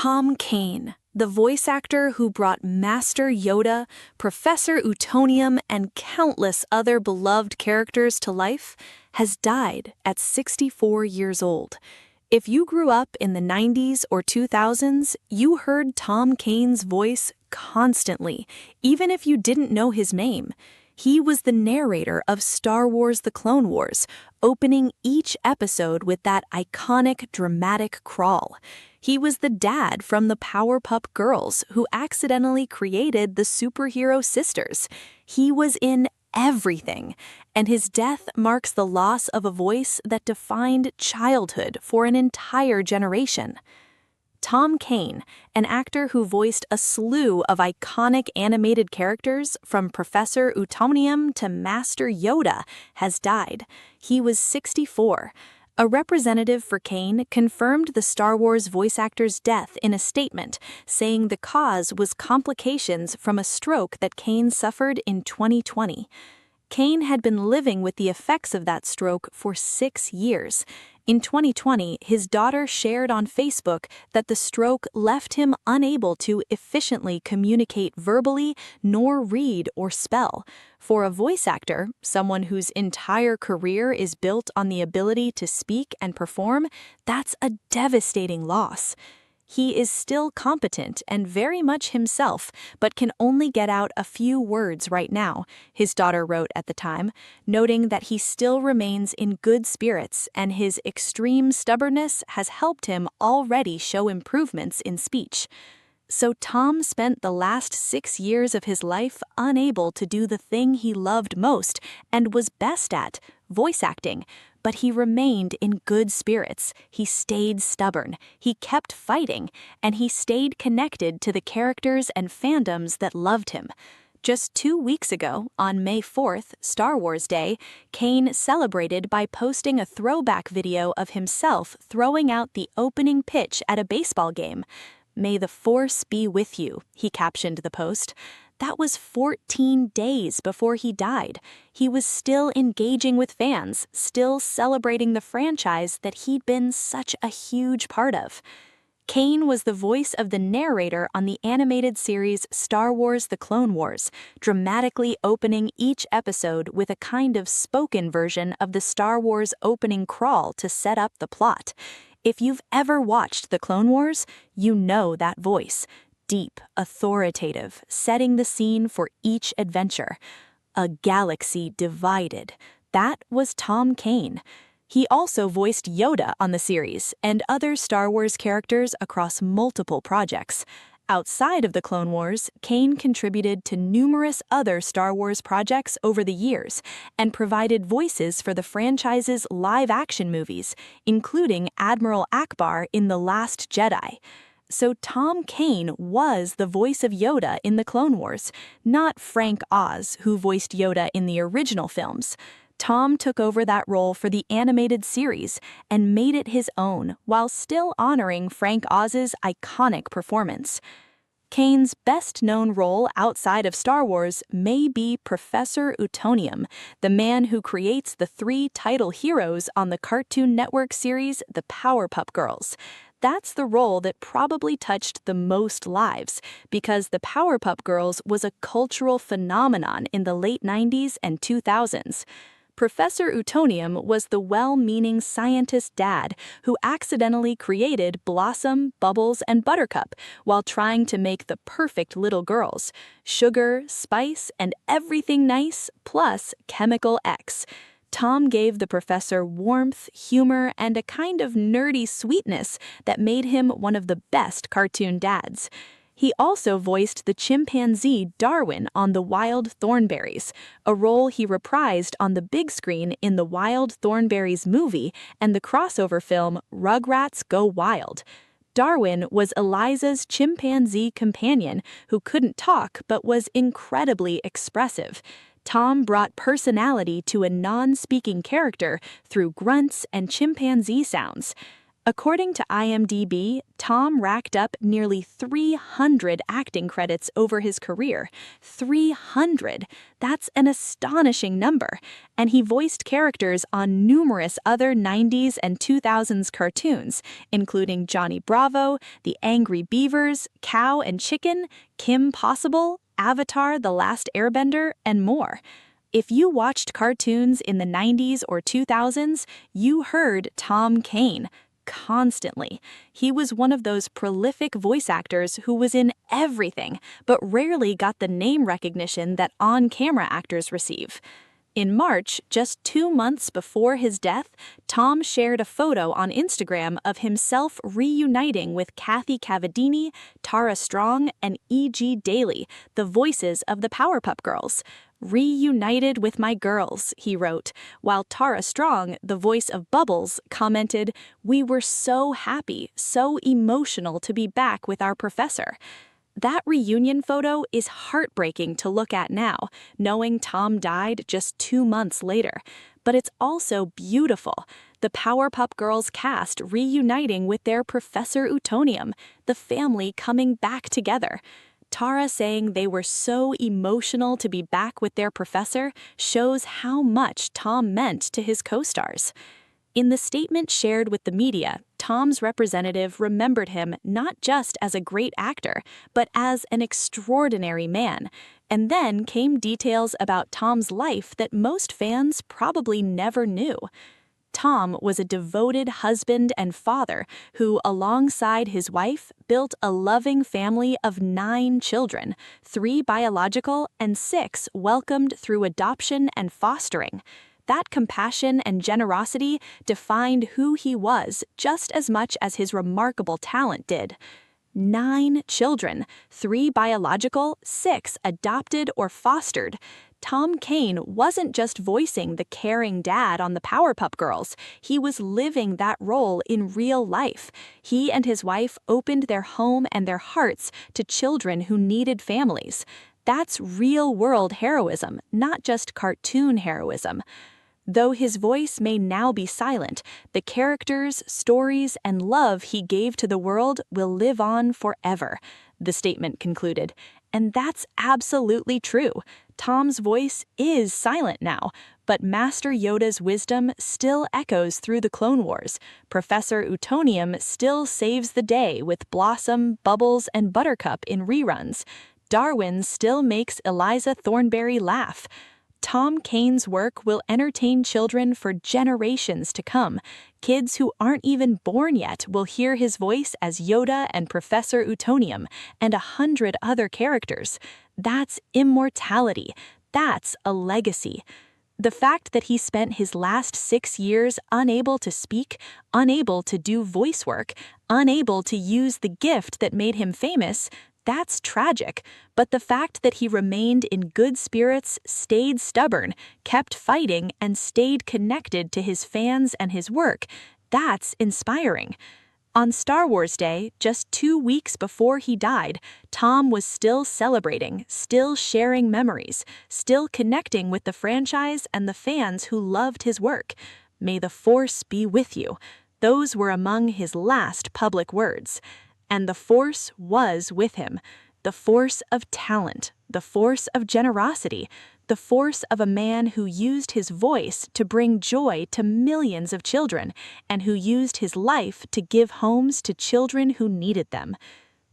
Tom Kane, the voice actor who brought Master Yoda, Professor Utonium, and countless other beloved characters to life, has died at 64 years old. If you grew up in the 90s or 2000s, you heard Tom Kane's voice constantly, even if you didn't know his name. He was the narrator of Star Wars: The Clone Wars, opening each episode with that iconic dramatic crawl. He was the dad from the Powerpuff Girls who accidentally created the superhero sisters. He was in everything, and his death marks the loss of a voice that defined childhood for an entire generation. Tom Kane, an actor who voiced a slew of iconic animated characters from Professor Utonium to Master Yoda, has died. He was 64. A representative for Kane confirmed the Star Wars voice actor's death in a statement, saying the cause was complications from a stroke that Kane suffered in 2020. Kane had been living with the effects of that stroke for 6 years. In 2020, his daughter shared on Facebook that the stroke left him unable to efficiently communicate verbally nor read or spell. For a voice actor, someone whose entire career is built on the ability to speak and perform, that's a devastating loss. He is still competent and very much himself, but can only get out a few words right now, his daughter wrote at the time, noting that he still remains in good spirits and his extreme stubbornness has helped him already show improvements in speech. So Tom spent the last 6 years of his life unable to do the thing he loved most and was best at, voice acting. But he remained in good spirits, he stayed stubborn, he kept fighting, and he stayed connected to the characters and fandoms that loved him. Just 2 weeks ago, on May 4th, Star Wars Day, Kane celebrated by posting a throwback video of himself throwing out the opening pitch at a baseball game. "May the Force be with you," he captioned the post. That was 14 days before he died. He was still engaging with fans, still celebrating the franchise that he'd been such a huge part of. Kane was the voice of the narrator on the animated series Star Wars: The Clone Wars, dramatically opening each episode with a kind of spoken version of the Star Wars opening crawl to set up the plot. If you've ever watched The Clone Wars, you know that voice. Deep, authoritative, setting the scene for each adventure. A galaxy divided. That was Tom Kane. He also voiced Yoda on the series and other Star Wars characters across multiple projects. Outside of the Clone Wars, Kane contributed to numerous other Star Wars projects over the years and provided voices for the franchise's live-action movies, including Admiral Akbar in The Last Jedi. So Tom Kane was the voice of Yoda in the Clone Wars, not Frank Oz, who voiced Yoda in the original films. Tom took over that role for the animated series and made it his own while still honoring Frank Oz's iconic performance. Kane's best-known role outside of Star Wars may be Professor Utonium, the man who creates the 3 title heroes on the Cartoon Network series The Powerpuff Girls. That's the role that probably touched the most lives, because the Powerpuff Girls was a cultural phenomenon in the late 90s and 2000s. Professor Utonium was the well-meaning scientist dad who accidentally created Blossom, Bubbles, and Buttercup while trying to make the perfect little girls. Sugar, spice, and everything nice, plus Chemical X. Tom gave the professor warmth, humor, and a kind of nerdy sweetness that made him one of the best cartoon dads. He also voiced the chimpanzee Darwin on The Wild Thornberrys, a role he reprised on the big screen in the Wild Thornberrys movie and the crossover film Rugrats Go Wild. Darwin was Eliza's chimpanzee companion who couldn't talk but was incredibly expressive. Tom brought personality to a non-speaking character through grunts and chimpanzee sounds. According to IMDb, Tom racked up nearly 300 acting credits over his career. 300! That's an astonishing number. And he voiced characters on numerous other 90s and 2000s cartoons, including Johnny Bravo, The Angry Beavers, Cow and Chicken, Kim Possible, Avatar: The Last Airbender, and more. If you watched cartoons in the 90s or 2000s, you heard Tom Kane constantly. He was one of those prolific voice actors who was in everything, but rarely got the name recognition that on-camera actors receive. In March, just 2 months before his death, Tom shared a photo on Instagram of himself reuniting with Kathy Cavadini, Tara Strong, and E.G. Daily, the voices of the Powerpuff Girls. "Reunited with my girls," he wrote, while Tara Strong, the voice of Bubbles, commented, "We were so happy, so emotional to be back with our professor." That reunion photo is heartbreaking to look at now, knowing Tom died just 2 months later. But it's also beautiful. The Powerpuff Girls cast reuniting with their Professor Utonium, the family coming back together. Tara saying they were so emotional to be back with their professor shows how much Tom meant to his co-stars. In the statement shared with the media, Tom's representative remembered him not just as a great actor, but as an extraordinary man. And then came details about Tom's life that most fans probably never knew. Tom was a devoted husband and father who, alongside his wife, built a loving family of 9 children, 3 biological and 6 welcomed through adoption and fostering. That compassion and generosity defined who he was just as much as his remarkable talent did. 9 children, 3 biological, 6 adopted or fostered. Tom Kane wasn't just voicing the caring dad on the Powerpuff Girls, he was living that role in real life. He and his wife opened their home and their hearts to children who needed families. That's real-world heroism, not just cartoon heroism. Though his voice may now be silent, the characters, stories, and love he gave to the world will live on forever, the statement concluded. And that's absolutely true. Tom's voice is silent now, but Master Yoda's wisdom still echoes through the Clone Wars. Professor Utonium still saves the day with Blossom, Bubbles, and Buttercup in reruns. Darwin still makes Eliza Thornberry laugh. Tom Kane's work will entertain children for generations to come. Kids who aren't even born yet will hear his voice as Yoda and Professor Utonium and 100 other characters. That's immortality. That's a legacy. The fact that he spent his last 6 years unable to speak, unable to do voice work, unable to use the gift that made him famous, that's tragic, but the fact that he remained in good spirits, stayed stubborn, kept fighting, and stayed connected to his fans and his work, that's inspiring. On Star Wars Day, just 2 weeks before he died, Tom was still celebrating, still sharing memories, still connecting with the franchise and the fans who loved his work. "May the Force be with you." Those were among his last public words. And the Force was with him. The force of talent, the force of generosity, the force of a man who used his voice to bring joy to millions of children, and who used his life to give homes to children who needed them.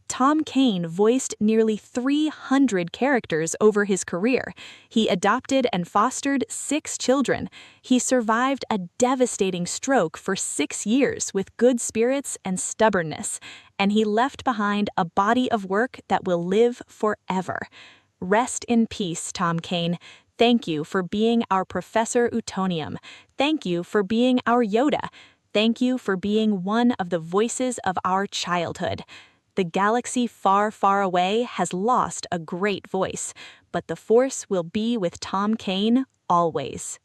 Tom Kane voiced nearly 300 characters over his career. He adopted and fostered 6 children. He survived a devastating stroke for 6 years with good spirits and stubbornness. And he left behind a body of work that will live forever. Rest in peace, Tom Kane. Thank you for being our Professor Utonium. Thank you for being our Yoda. Thank you for being one of the voices of our childhood. The galaxy far, far away has lost a great voice, but the Force will be with Tom Kane always.